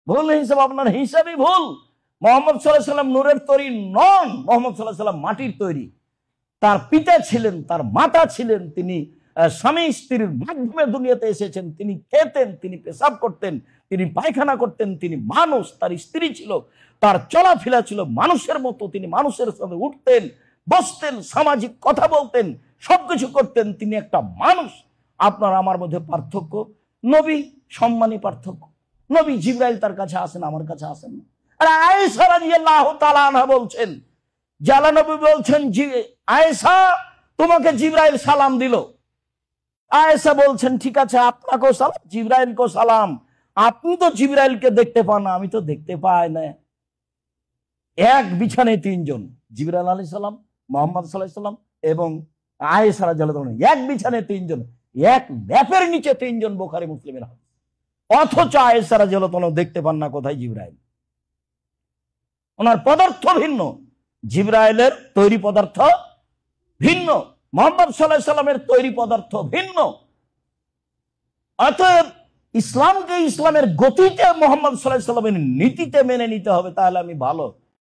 ভুল হিসাব, আপনার হিসাবই ভুল। মোহাম্মদ সাল্লাল্লাহু আলাইহি সাল্লাম নূরের তৈরি নন, মোহাম্মদ সাল্লাল্লাহু আলাইহি সাল্লাম মাটির তৈরি। তার পিতা ছিলেন, তার মাতা ছিলেন, তিনি স্বামী স্ত্রীর মাধ্যমে দুনিয়াতে এসেছেন। তিনি খেতেন, তিনি পেশাব করতেন, তিনি পায়খানা করতেন, তিনি মানুষ। তার স্ত্রী ছিল, তার চলাফেরা ছিল মানুষের মতো। তিনি মানুষের সাথে উঠতেন, বসতেন, সামাজিক কথা বলতেন, সবকিছু করতেন। তিনি একটা মানুষ। আপনার আমার মধ্যে পার্থক্য, নবী সম্মানী পার্থক্য। নবী জিবরাইল তার কাছে আসেন, আমার কাছে আসেন না। আর আয়েশা রাদিয়াল্লাহু তাআলা আনহা বলছেন, জালা নবী বলছেন, আয়েশা তোমাকে জিবরাইল সালাম দিল। আয়েশা বলছেন, ঠিক আছে, আপনাকেও সালাম, জিবরাইলকেও সালাম। আপনি তো জিবরাইলকে দেখতে পান না, আমি তো দেখতে পাই না। এক বিছানায় তিনজন, জিবরাইল আলাইহিস সালাম, মুহাম্মদ সাল্লাল্লাহু আলাইহি সাল্লাম এবং আয়েশা রাদিয়াল্লাহু তাআলা। এক বিছানায় তিনজন, এক ল্যাপের নিচে তিনজন, বুখারী মুসলিমের হাদিস। অথচ আয়েশা রাদিয়াল্লাহু তাআলা দেখতে পান না কোথায় জিবরাইল। ওনার পদার্থ ভিন্ন, জিবরাইলের তৈরি পদার্থ ভিন্ন, মুহাম্মদ সাল্লাল্লাহু আলাইহি সাল্লামের তৈরি পদার্থ ভিন্ন। অতএব ইসলামকে ইসলামের গতিতে, মুহাম্মদ সাল্লাল্লাহু আলাইহি সাল্লামের নীতিতে মেনে নিতে হবে, তাহলে আমি ভালো।